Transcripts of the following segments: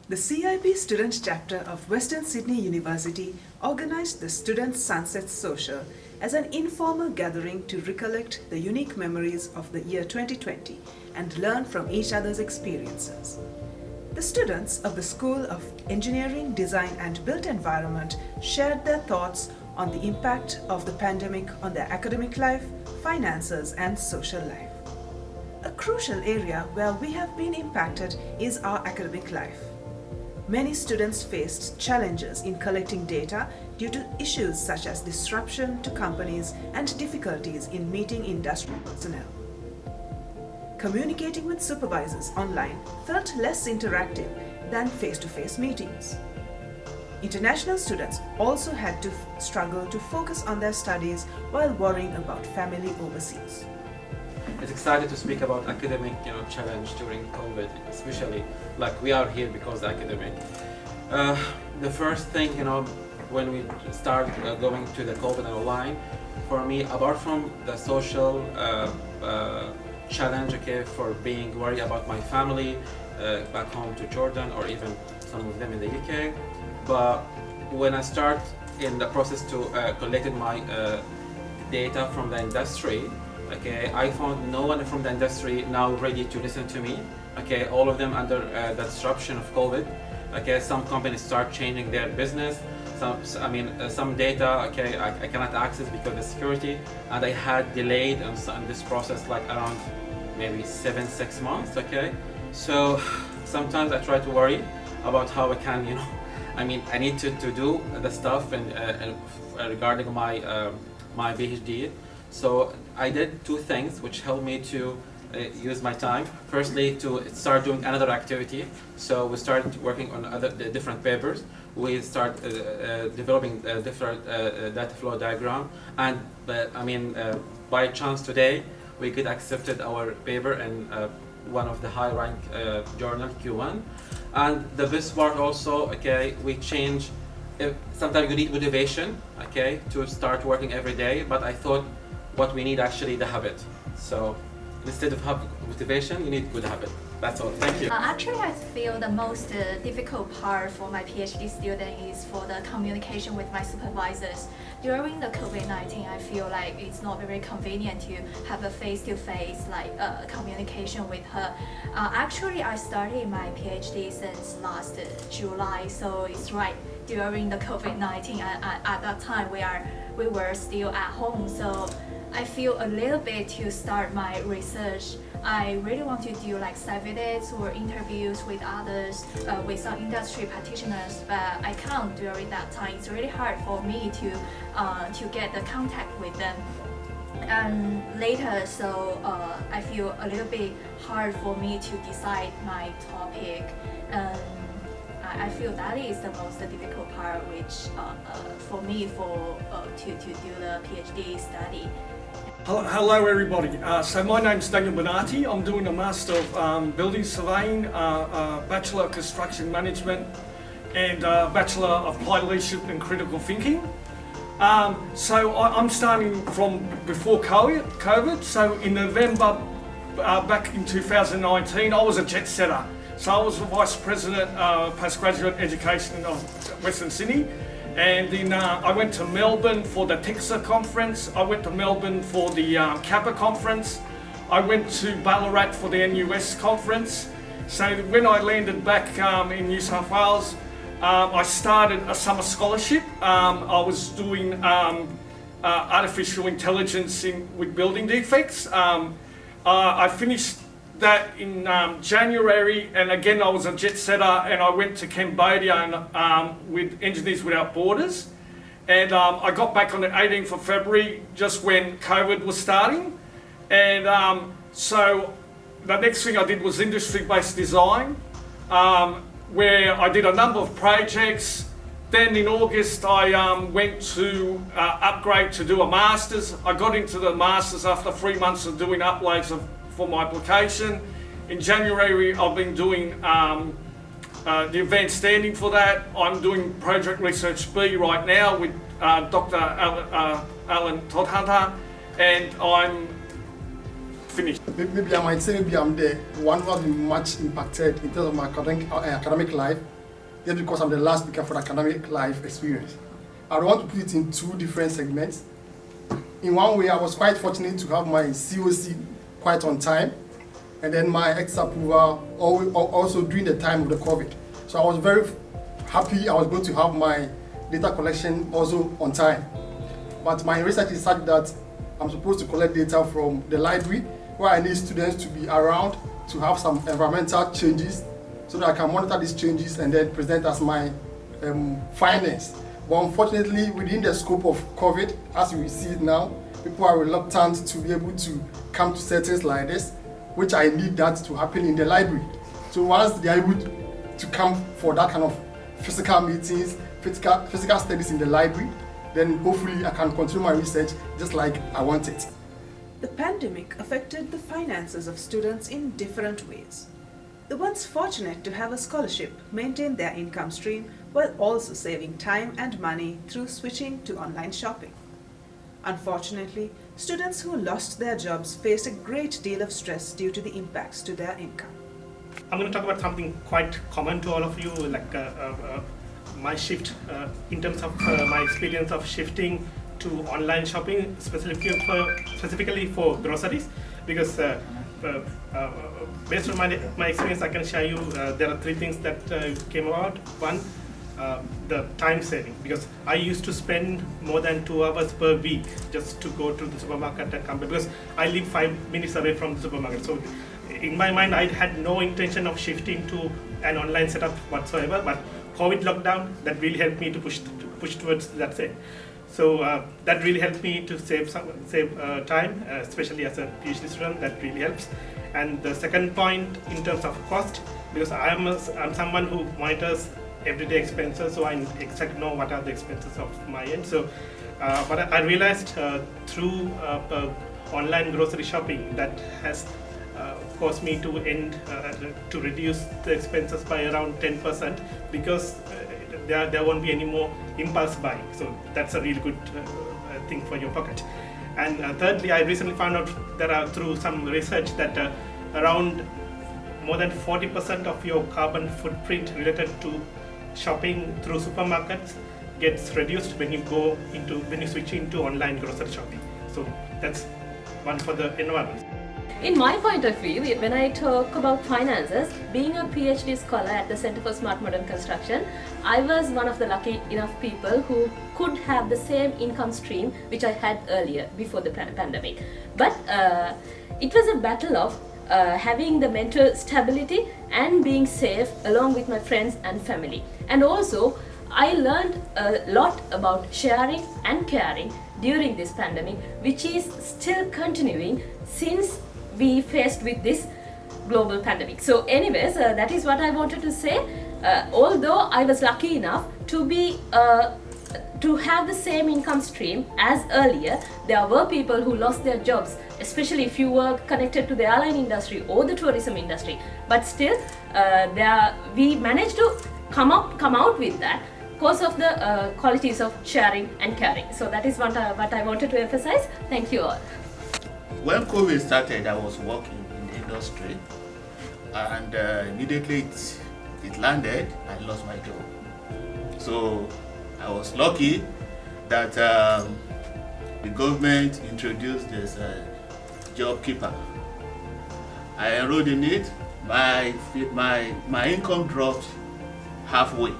The CIB Student Chapter of Western Sydney University organised the Student Sunset Social as an informal gathering to recollect the unique memories of the year 2020 and learn from each other's experiences. The students of the School of Engineering, Design and Built Environment shared their thoughts on the impact of the pandemic on their academic life, finances and social life. A crucial area where we have been impacted is our academic life. Many students faced challenges in collecting data due to issues such as disruption to companies and difficulties in meeting industry personnel. Communicating with supervisors online felt less interactive than face-to-face meetings. International students also had to struggle to focus on their studies while worrying about family overseas. It's excited to speak about academic challenge during COVID, especially like we are here because academic. The first thing when we start going to the COVID and online, for me, apart from the social challenge, for being worried about my family back home to Jordan or even some of them in the UK, but when I start in the process to collecting my data from the industry, I found no one from the industry now ready to listen to me. All of them under the disruption of COVID. Some companies start changing their business. Some data I cannot access because of security, and I had delayed in this process like around maybe 6 months. So sometimes I try to worry about how I can I need to do the stuff and regarding my PhD. So I did two things which helped me to use my time. Firstly, to start doing another activity. So we started working on different papers. We start developing different data flow diagram, and by chance today we get accepted our paper in one of the high rank journal Q1. And the best part also, we change. Sometimes you need motivation, to start working every day. But I thought what we need actually the habit. So instead of motivation, you need good habit. That's all. Thank you. Actually, I feel the most difficult part for my PhD student is for the communication with my supervisors. During the COVID-19, I feel like it's not very convenient to have a face-to-face communication with her. Actually, I started my PhD since last July, so it's right during the COVID-19. At that time, we were still at home, so I feel a little bit to start my research. I really want to do site visits or interviews with others, with some industry practitioners, but I can't during that time. It's really hard for me to get the contact with them. And later, so I feel a little bit hard for me to decide my topic. I feel that is the most difficult part, which for me to do the PhD study. Hello everybody, so my name's Daniel Bonatti. I'm doing a Master of Building Surveying, Bachelor of Construction Management and Bachelor of Applied Leadership and Critical Thinking. So I'm starting from before COVID, so in November back in 2019 I was a jet setter. So I was the Vice President of Postgraduate Education of Western Sydney. And then I went to Melbourne for the TICSA conference. I went to Melbourne for the Kappa conference. I went to Ballarat for the NUS conference. So when I landed back in New South Wales, I started a summer scholarship. I was doing artificial intelligence with building defects. I finished that in January, and again I was a jet setter, and I went to Cambodia and, with Engineers Without Borders, and I got back on the 18th of February just when COVID was starting, and so the next thing I did was industry-based design, where I did a number of projects. Then in August I went to upgrade to do a Masters. I got into the Masters after 3 months of doing uploads for my application. In January I've been doing the advanced standing for that. I'm doing Project Research B right now with Dr. Alan Todhunter, and I'm finished. Maybe I might say maybe I'm the one who has been much impacted in terms of my academic life just because I'm the last speaker for the academic life experience. I want to put it in two different segments. In one way, I was quite fortunate to have my COC quite on time, and then my approval also during the time of the COVID. So I was very happy I was going to have my data collection also on time. But my research is such that I'm supposed to collect data from the library, where I need students to be around to have some environmental changes so that I can monitor these changes and then present as my findings. But unfortunately, within the scope of COVID, as we see it now, people are reluctant to be able to come to settings like this, which I need that to happen in the library. So once they are able to come for that kind of physical meetings, physical studies in the library, then hopefully I can continue my research just like I want it. The pandemic affected the finances of students in different ways. The ones fortunate to have a scholarship maintained their income stream while also saving time and money through switching to online shopping. Unfortunately, students who lost their jobs faced a great deal of stress due to the impacts to their income. I'm going to talk about something quite common to all of you, like my shift in terms of my experience of shifting to online shopping, specifically for groceries, because based on my experience, I can share you there are three things that came about. One, the time saving, because I used to spend more than 2 hours per week just to go to the supermarket and come back, because I live 5 minutes away from the supermarket. So in my mind, I had no intention of shifting to an online setup whatsoever, but COVID lockdown, that really helped me to push towards that side. So that really helped me to save time, especially as a PhD student. That really helps. And the second point, in terms of cost, because I'm someone who monitors everyday expenses, so I exactly know what are the expenses of my end. So, but I realized through online grocery shopping that has caused me to to reduce the expenses by around 10%, because there won't be any more impulse buying. So that's a really good thing for your pocket. And thirdly, I recently found out through some research that around more than 40% of your carbon footprint related to shopping through supermarkets gets reduced when you switch into online grocery shopping. So that's one for the environment. In my point of view, when I talk about finances, being a PhD scholar at the Center for Smart Modern Construction, I was one of the lucky enough people who could have the same income stream which I had earlier, before the pandemic. But it was a battle of having the mental stability and being safe along with my friends and family. And also, I learned a lot about sharing and caring during this pandemic, which is still continuing since we faced with this global pandemic. So anyways, that is what I wanted to say. Although I was lucky enough to have the same income stream as earlier, there were people who lost their jobs, especially if you were connected to the airline industry or the tourism industry. But still, we managed to come out with that because of the qualities of sharing and caring. So that is what I wanted to emphasize. Thank you all. When COVID started, I was working in the industry, and immediately it landed, I lost my job. So I was lucky that the government introduced this job keeper. I enrolled in it. My income dropped halfway.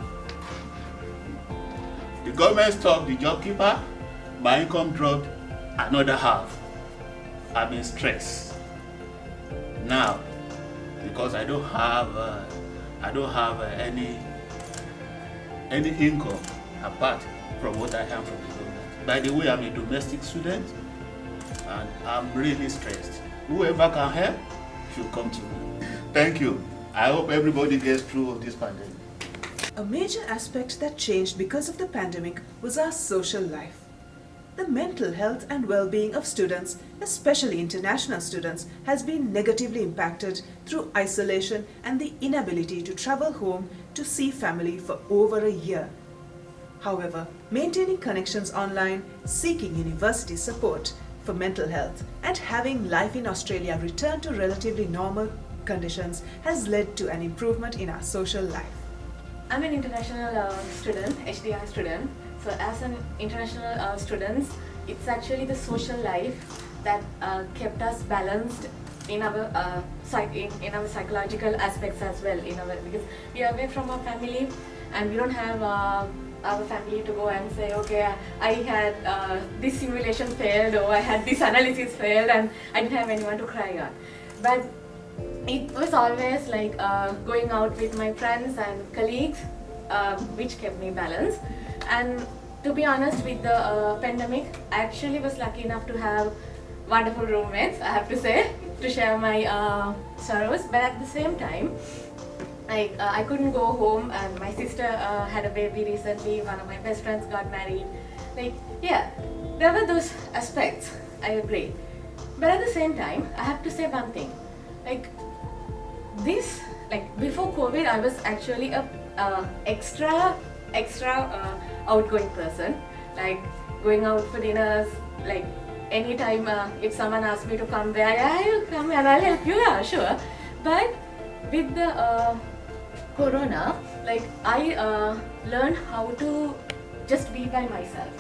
The government stopped the job keeper. My income dropped another half. I'm in stress now because I don't have any income apart from what I have from the government. By the way, I'm a domestic student and I'm really stressed. Whoever can help should come to me. Thank you. I hope everybody gets through this pandemic. A major aspect that changed because of the pandemic was our social life. The mental health and well-being of students, especially international students, has been negatively impacted through isolation and the inability to travel home to see family for over a year. However, maintaining connections online, seeking university support for mental health, and having life in Australia return to relatively normal conditions has led to an improvement in our social life. I'm an international student, HDI student. So as an international student, it's actually the social life that kept us balanced in our in our psychological aspects as well. Because we are away from our family, and we don't have our family to go and say, okay, I had this simulation failed, or I had this analysis failed, and I didn't have anyone to cry on. But it was always like going out with my friends and colleagues, which kept me balanced. And to be honest, with the pandemic, I actually was lucky enough to have wonderful roommates, I have to say, to share my sorrows. But at the same time, I couldn't go home, and my sister had a baby recently, one of my best friends got married. Yeah, there were those aspects, I agree. But at the same time, I have to say one thing. Before COVID, I was actually a extra outgoing person, going out for dinners, anytime if someone asks me to come there, I'll come and I'll help you, yeah, sure. But with the corona, I learned how to just be by myself.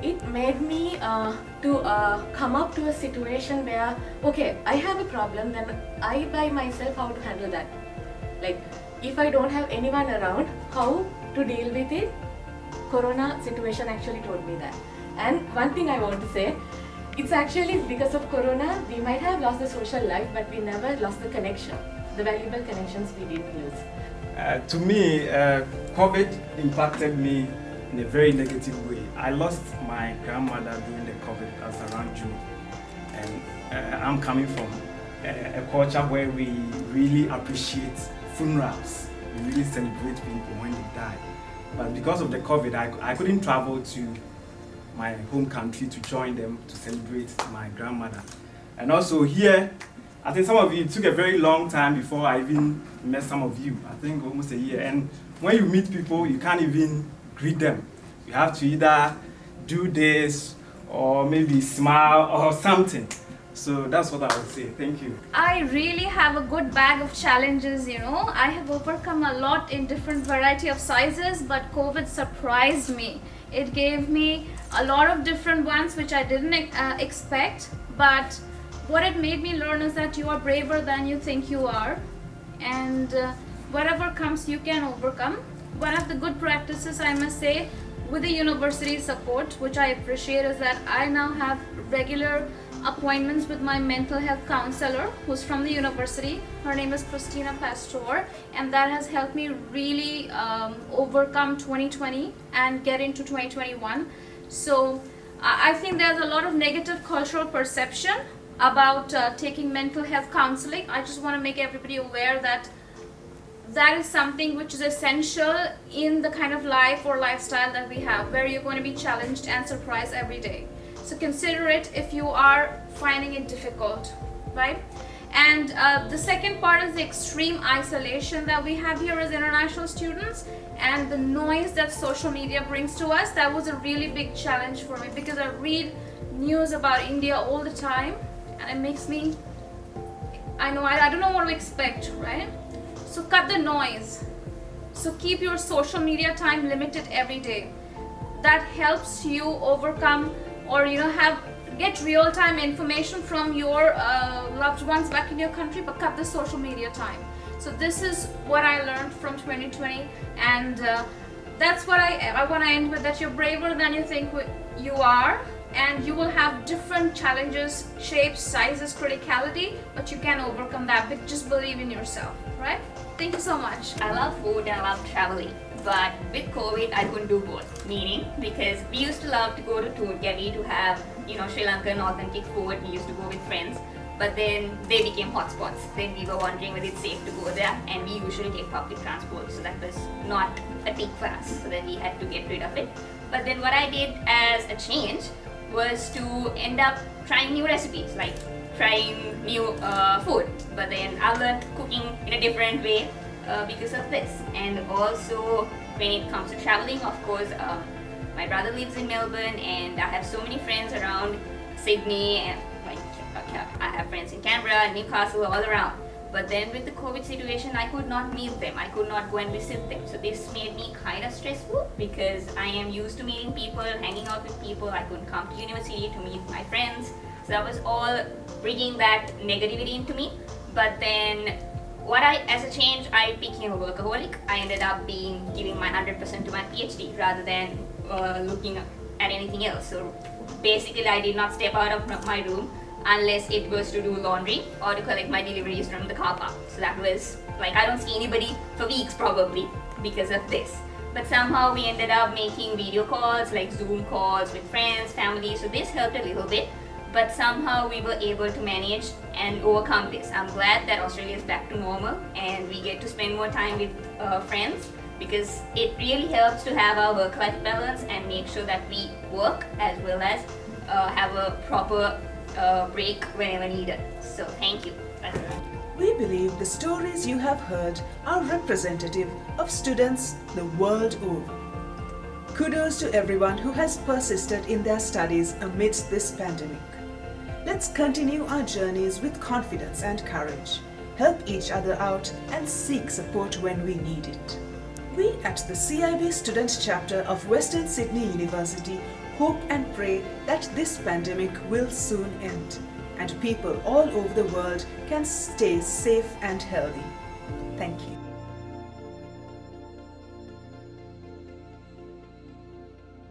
It made me to come up to a situation where, okay, I have a problem, then I by myself how to handle that. If I don't have anyone around, how to deal with it. Corona situation actually taught me that. And one thing I want to say, it's actually because of Corona, we might have lost the social life, but we never lost the connection, the valuable connections we did lose. To me, COVID impacted me in a very negative way. I lost my grandmother during the COVID, that was around June. And I'm coming from a culture where we really appreciate funerals. We really celebrate people when they die. But because of the COVID, I couldn't travel to my home country to join them to celebrate my grandmother. And also here, I think some of you, it took a very long time before I even met some of you. I think almost a year. And when you meet people, you can't even greet them. You have to either do this or maybe smile or something. So that's what I would say. Thank you. I really have a good bag of challenges, I have overcome a lot in different variety of sizes, but COVID surprised me. It gave me a lot of different ones which I didn't expect, but what it made me learn is that you are braver than you think you are, and whatever comes you can overcome. One of the good practices, I must say, with the university support, which I appreciate, is that I now have regular appointments with my mental health counselor who's from the university. Her name is Christina Pastor, and that has helped me really overcome 2020 and get into 2021. So I think there's a lot of negative cultural perception about taking mental health counseling. I just want to make everybody aware that that is something which is essential in the kind of life or lifestyle that we have, where you're going to be challenged and surprised every day. So consider it if you are finding it difficult, right? And the second part is the extreme isolation that we have here as international students, and the noise that social media brings to us. That was a really big challenge for me, because I read news about India all the time, and it makes me, I don't know what to expect, right? So cut the noise. So keep your social media time limited every day. That helps you overcome or get real-time information from your loved ones back in your country, but cut the social media time. So this is what I learned from 2020, and that's what I want to end with, that you're braver than you think you are, and you will have different challenges, shapes, sizes, criticality, but you can overcome that. But just believe in yourself, right? Thank you so much. I love food and I love traveling. But with COVID, I couldn't do both. Meaning, because we used to love to go to Tulgeri to have, Sri Lankan authentic food. We used to go with friends. But then they became hotspots. Then we were wondering whether it's safe to go there. And we usually take public transport. So that was not a tick for us. So then we had to get rid of it. But then what I did as a change was to end up trying new recipes, like trying new food. But then I learned cooking in a different way because of this. And also when it comes to traveling, of course, my brother lives in Melbourne, and I have so many friends around Sydney, and I have friends in Canberra and Newcastle, all around. But then with the COVID situation, I could not meet them. I could not go and visit them. So this made me kind of stressful because I am used to meeting people, hanging out with people. I couldn't come to university to meet my friends. So that was all bringing that negativity into me. But then as a change, I became a workaholic. I ended up giving my 100% to my PhD rather than looking at anything else. So basically, I did not step out of my room unless it was to do laundry or to collect my deliveries from the car park. So that was like, I don't see anybody for weeks probably because of this. But somehow we ended up making video calls, like Zoom calls with friends, family. So this helped a little bit, but somehow we were able to manage and overcome this. I'm glad that Australia is back to normal and we get to spend more time with friends, because it really helps to have our work-life balance and make sure that we work as well as have a proper break whenever needed. So thank you. We believe the stories you have heard are representative of students the world over. Kudos to everyone who has persisted in their studies amidst this pandemic. Let's continue our journeys with confidence and courage, help each other out and seek support when we need it. We at the CIB Student Chapter of Western Sydney University hope and pray that this pandemic will soon end and people all over the world can stay safe and healthy. Thank you.